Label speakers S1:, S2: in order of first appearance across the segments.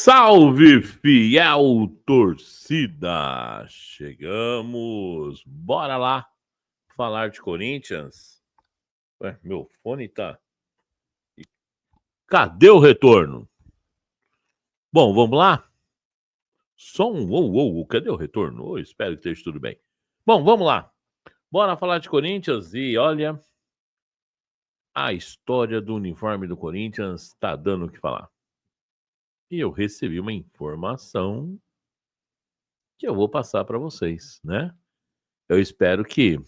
S1: Salve, fiel torcida! Chegamos! Bora lá falar de Corinthians? Ué, meu fone tá... Cadê o retorno? Bom, vamos lá? Cadê o retorno? Espero que esteja tudo bem. Bom, vamos lá. Bora falar de Corinthians e olha... A história do uniforme do Corinthians tá dando o que falar. E eu recebi uma informação que eu vou passar para vocês, né? Eu espero que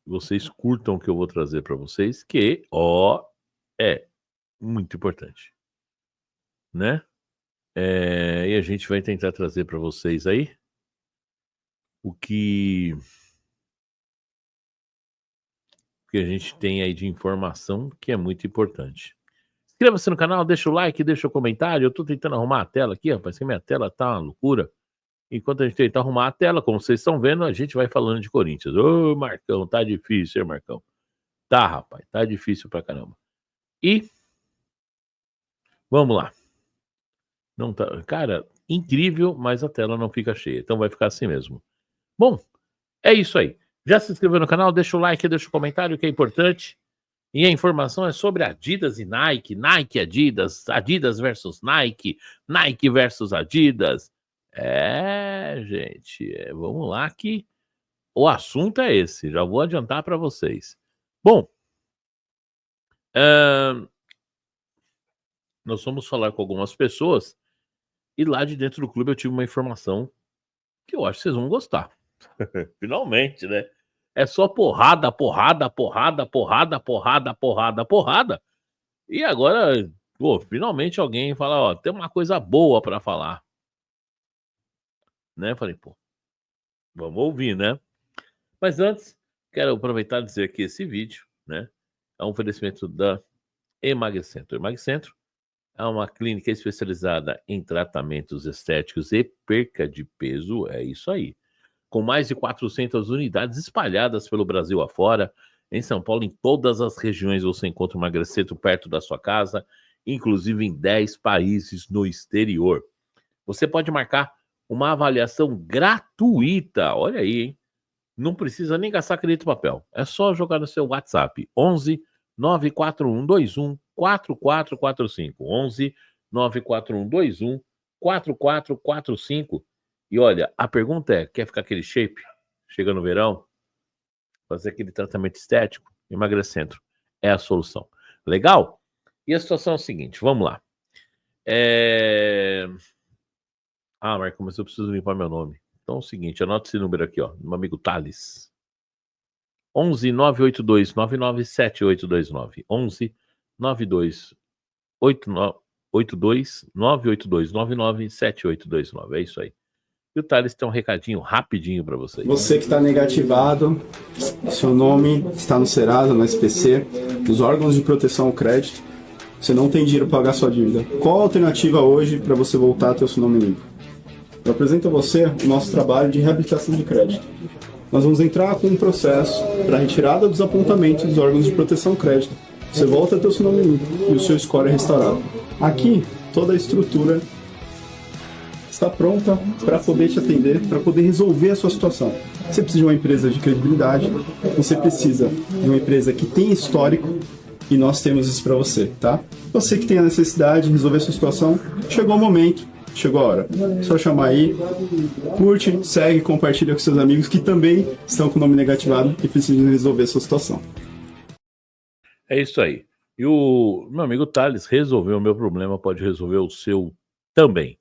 S1: vocês curtam o que eu vou trazer para vocês, que, é muito importante, né? E a gente vai tentar trazer para vocês aí o que a gente tem aí de informação que é muito importante. Inscreva-se no canal, deixa o like, deixa o comentário. Eu tô tentando arrumar a tela aqui, rapaz, que minha tela tá uma loucura. Enquanto a gente tenta arrumar a tela, como vocês estão vendo, a gente vai falando de Corinthians. Ô, Marcão, tá difícil, hein, Marcão? Tá, rapaz, tá difícil pra caramba. E vamos lá. Não tá, cara, incrível, mas a tela não fica cheia. Então vai ficar assim mesmo. Bom, é isso aí. Já se inscreveu no canal? Deixa o like, deixa o comentário, que é importante. E a informação é sobre Adidas e Nike, Nike e Adidas, Adidas versus Nike, Nike versus Adidas. Gente, vamos lá que o assunto é esse. Já vou adiantar para vocês. Bom, nós vamos falar com algumas pessoas e lá de dentro do clube eu tive uma informação que eu acho que vocês vão gostar. Finalmente, né? É só porrada, porrada, porrada, porrada, porrada, porrada, porrada. E agora, pô, finalmente alguém fala, ó, tem uma coisa boa para falar. Né? Falei, pô, vamos ouvir, né? Mas antes, quero aproveitar e dizer que esse vídeo, né, é um oferecimento da Emagrecentro. Emagrecentro é uma clínica especializada em tratamentos estéticos e perca de peso, é isso aí. Com mais de 400 unidades espalhadas pelo Brasil afora, em São Paulo, em todas as regiões você encontra o Emagrecentro perto da sua casa, inclusive em 10 países no exterior. Você pode marcar uma avaliação gratuita, olha aí, hein? Não precisa nem gastar crédito papel, é só jogar no seu WhatsApp, 11 94121 4445, 11 94121 4445. E olha, a pergunta é, quer ficar aquele shape? Chega no verão, fazer aquele tratamento estético? Emagrecentro é a solução. Legal? E a situação é a seguinte, vamos lá. Marco, mas eu preciso limpar meu nome. Então é o seguinte, anota esse número aqui, ó, meu amigo Thales. 11 982 997829. 11 92 82 982 997829. É isso aí. E o Thales tem um recadinho rapidinho para vocês.
S2: Você que está negativado, seu nome está no Serasa, no SPC, nos órgãos de proteção ao crédito, você não tem dinheiro para pagar sua dívida. Qual a alternativa hoje para você voltar a ter o seu nome limpo? Eu apresento a você o nosso trabalho de reabilitação de crédito. Nós vamos entrar com um processo para retirada dos apontamentos dos órgãos de proteção ao crédito. Você volta a ter o seu nome limpo e o seu score é restaurado. Aqui, toda a estrutura está pronta para poder te atender, para poder resolver a sua situação. Você precisa de uma empresa de credibilidade, você precisa de uma empresa que tem histórico e nós temos isso para você, tá? Você que tem a necessidade de resolver a sua situação, chegou o momento, chegou a hora. É só chamar aí, curte, segue, compartilha com seus amigos que também estão com o nome negativado e precisam resolver a sua situação.
S1: É isso aí. E o meu amigo Thales resolveu o meu problema, pode resolver o seu também.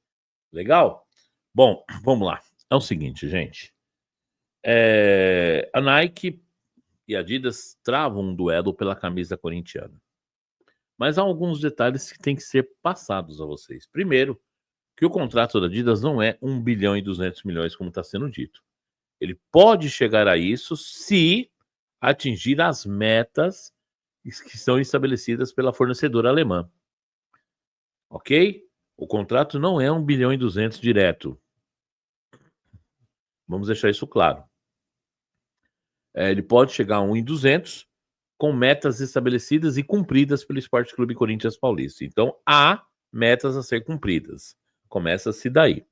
S1: Legal? Bom, vamos lá. É o seguinte, gente. A Nike e a Adidas travam um duelo pela camisa corintiana. Mas há alguns detalhes que têm que ser passados a vocês. Primeiro, que o contrato da Adidas não é 1 bilhão e 200 milhões, como está sendo dito. Ele pode chegar a isso se atingir as metas que são estabelecidas pela fornecedora alemã. Ok? O contrato não é 1 bilhão e 200 direto. Vamos deixar isso claro. Ele pode chegar a 1 e 200, com metas estabelecidas e cumpridas pelo Esporte Clube Corinthians Paulista. Então, há metas a ser cumpridas. Começa-se daí.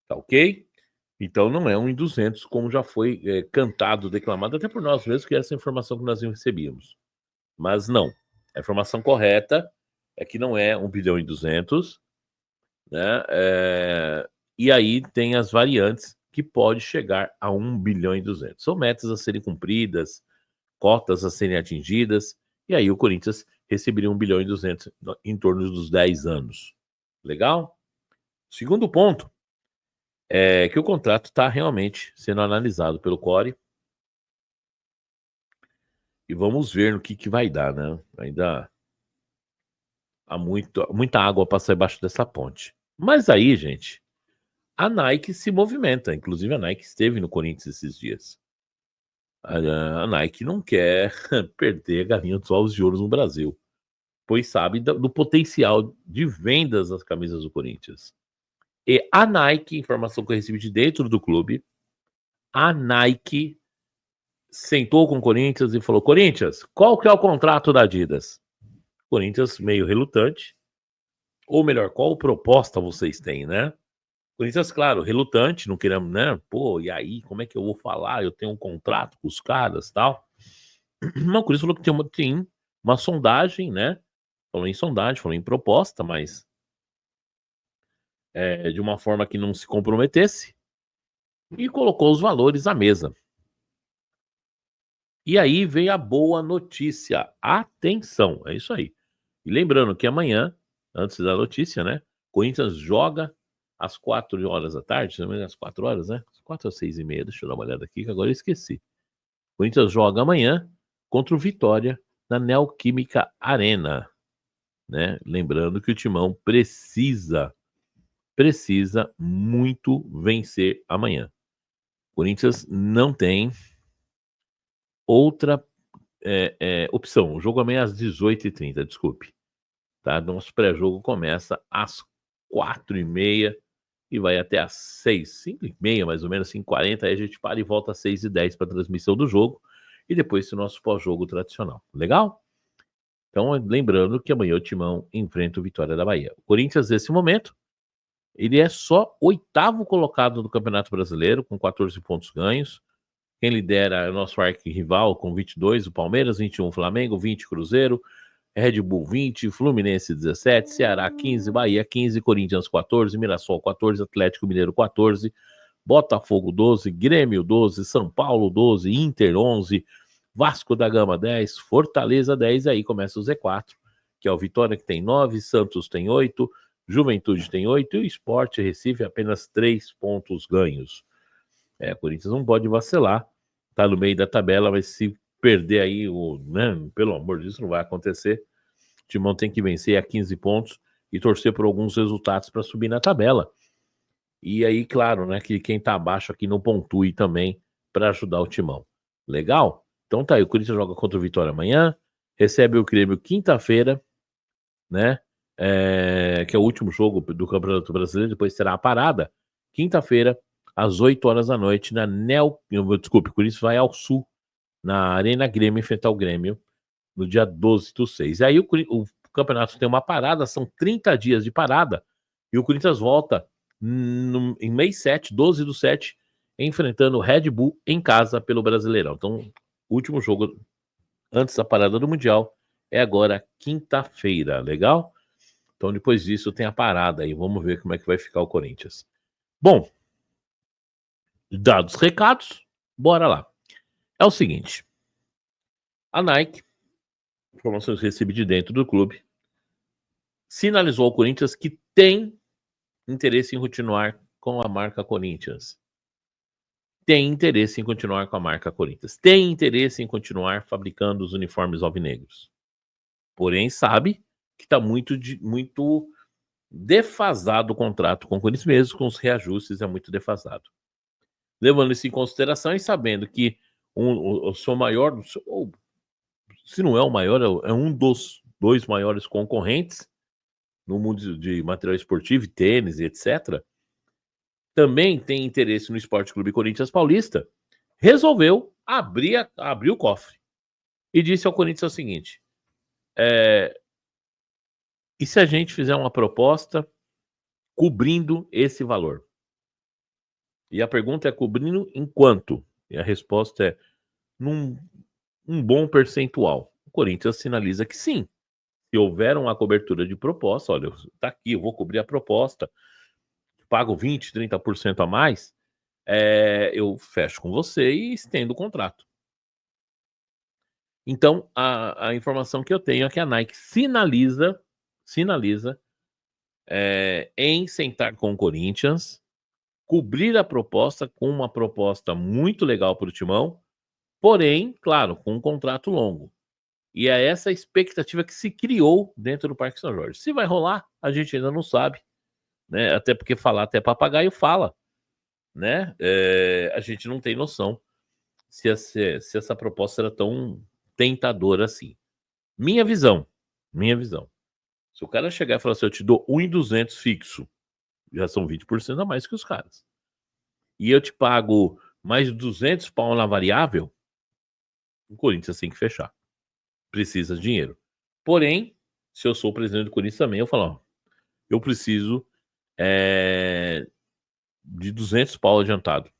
S1: Tá ok? Então, não é 1 em 200, como já foi cantado, declamado, até por nós mesmos, que é essa informação que nós recebíamos. Mas não. A informação correta é que não é 1 bilhão e 200, né? E aí tem as variantes que pode chegar a 1 bilhão e 200. São metas a serem cumpridas, cotas a serem atingidas, e aí o Corinthians receberia 1 bilhão e 200 em torno dos 10 anos. Legal? Segundo ponto é que o contrato está realmente sendo analisado pelo CORE. E vamos ver no que vai dar, né? Ainda há muita água para sair embaixo dessa ponte. Mas aí, gente, a Nike se movimenta. Inclusive, a Nike esteve no Corinthians esses dias. A Nike não quer perder a galinha dos ovos de ouro no Brasil, pois sabe do potencial de vendas das camisas do Corinthians. E a Nike, informação que eu recebi de dentro do clube, a Nike sentou com o Corinthians e falou: Corinthians, qual que é o contrato da Adidas? Corinthians meio relutante, ou melhor, qual proposta vocês têm, né? Corinthians, claro, relutante, não queremos, né? Pô, e aí, como é que eu vou falar? Eu tenho um contrato com os caras e tal. Mas o Corinthians falou que tem uma sondagem, né? Falou em sondagem, falou em proposta, mas de uma forma que não se comprometesse, e colocou os valores à mesa. E aí vem a boa notícia. Atenção, é isso aí. E lembrando que amanhã, antes da notícia, né? Corinthians joga às 4 horas da tarde, se não me engano, às 4 horas, né? 4 às 6h30, deixa eu dar uma olhada aqui, que agora eu esqueci. Corinthians joga amanhã contra o Vitória na Neoquímica Arena, né? Lembrando que o Timão precisa muito vencer amanhã. Corinthians não tem outra opção. O jogo amanhã é às 18h30, desculpe. Tá? Nosso pré-jogo começa às 4h30 e vai até às 5h30, mais ou menos, 5h40. Aí a gente para e volta às 6h10 para a transmissão do jogo. E depois o nosso pós-jogo tradicional. Legal? Então, lembrando que amanhã o Timão enfrenta o Vitória da Bahia. O Corinthians, nesse momento, ele é só 8º colocado do Campeonato Brasileiro, com 14 pontos ganhos. Quem lidera é o nosso arquirrival, com 22, o Palmeiras, 21, Flamengo, 20, Cruzeiro, Red Bull 20, Fluminense 17, Ceará 15, Bahia 15, Corinthians 14, Mirassol 14, Atlético Mineiro 14, Botafogo 12, Grêmio 12, São Paulo 12, Inter 11, Vasco da Gama 10, Fortaleza 10, e aí começa o Z4, que é o Vitória, que tem 9, Santos tem 8, Juventude tem 8 e o Sport Recife apenas 3 pontos ganhos. Corinthians não pode vacilar, tá no meio da tabela, mas se perder aí, né, pelo amor de Deus, não vai acontecer. O Timão tem que vencer a 15 pontos e torcer por alguns resultados para subir na tabela. E aí, claro, né, que quem tá abaixo aqui não pontue também para ajudar o Timão. Legal? Então tá aí, o Corinthians joga contra o Vitória amanhã, recebe o Grêmio quinta-feira, né, que é o último jogo do Campeonato Brasileiro, depois será a parada, quinta-feira, às 8 horas da noite, o Corinthians vai ao Sul, na Arena Grêmio, enfrentar o Grêmio, no dia 12/6. E aí o campeonato tem uma parada, são 30 dias de parada, e o Corinthians volta em mês 7, 12/7, enfrentando o Red Bull em casa pelo Brasileirão. Então, o último jogo antes da parada do Mundial é agora quinta-feira, legal? Então, depois disso, tem a parada aí. Vamos ver como é que vai ficar o Corinthians. Bom, dados os recados, bora lá. É o seguinte, a Nike, informações recebidas de dentro do clube, sinalizou ao Corinthians que tem interesse em continuar com a marca Corinthians. Tem interesse em continuar com a marca Corinthians. Tem interesse em continuar fabricando os uniformes alvinegros. Porém, sabe que está muito defasado o contrato com o Corinthians, mesmo com os reajustes, é muito defasado. Levando isso em consideração e sabendo que o seu maior, ou se não é o maior, é um dos 2 maiores concorrentes no mundo de material esportivo, tênis e etc., também tem interesse no Esporte Clube Corinthians Paulista, resolveu abrir o cofre. e disse ao Corinthians o seguinte: e se a gente fizer uma proposta cobrindo esse valor? E a pergunta é cobrindo em quanto? E a resposta é num um bom percentual. O Corinthians sinaliza que sim. Se houver uma cobertura de proposta, olha, tá aqui, eu vou cobrir a proposta, pago 20%, 30% a mais, eu fecho com você e estendo o contrato. Então, a informação que eu tenho é que a Nike sinaliza em sentar com o Corinthians, cobrir a proposta com uma proposta muito legal para o Timão, porém, claro, com um contrato longo. E é essa a expectativa que se criou dentro do Parque São Jorge. Se vai rolar, a gente ainda não sabe, né? Até porque falar até papagaio fala, né? A gente não tem noção se essa proposta era tão tentadora assim. Minha visão. Se o cara chegar e falar assim, eu te dou 1.200 fixo, já são 20% a mais que os caras. E eu te pago mais 200 pau na variável, o Corinthians tem que fechar. Precisa de dinheiro. Porém, se eu sou o presidente do Corinthians também, eu falo, ó, eu preciso de 200 pau adiantado.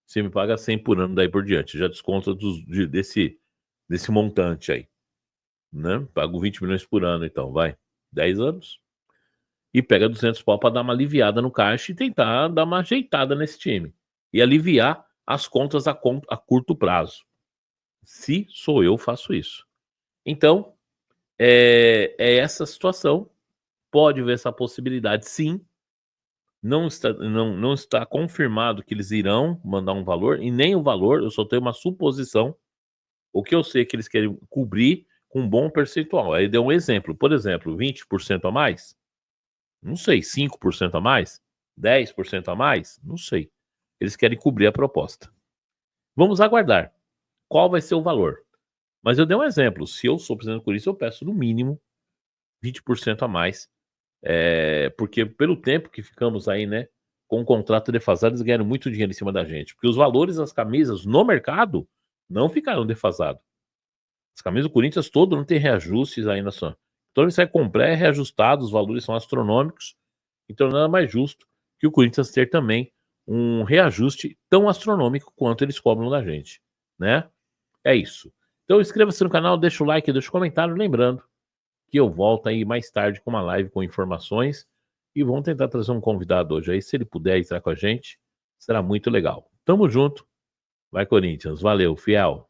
S1: Você me paga 100 por ano daí por diante, já desconta desse montante aí, né? Pago 20 milhões por ano, então, vai, 10 anos. E pega 200 pau para dar uma aliviada no caixa e tentar dar uma ajeitada nesse time. E aliviar as contas a curto prazo. Se sou eu, faço isso. Então, é essa situação. Pode ver essa possibilidade, sim. Não está confirmado que eles irão mandar um valor, e nem o valor, eu só tenho uma suposição. O que eu sei é que eles querem cobrir com um bom percentual. Aí deu um exemplo, por exemplo, 20% a mais? Não sei, 5% a mais? 10% a mais? Não sei. Eles querem cobrir a proposta. Vamos aguardar. Qual vai ser o valor? Mas eu dei um exemplo. Se eu sou presidente do Corinthians, eu peço no mínimo 20% a mais. Porque pelo tempo que ficamos aí, né, com o contrato defasado, eles ganharam muito dinheiro em cima da gente. Porque os valores das camisas no mercado não ficaram defasados. As camisas do Corinthians todo não tem reajustes aí na sua. Então ele sai comprar é reajustado, os valores são astronômicos. Então nada mais justo que o Corinthians ter também um reajuste tão astronômico quanto eles cobram da gente, né? É isso. Então inscreva-se no canal, deixa o like, deixa o comentário, lembrando que eu volto aí mais tarde com uma live com informações e vamos tentar trazer um convidado hoje aí, se ele puder entrar com a gente, será muito legal. Tamo junto. Vai Corinthians, valeu, fiel.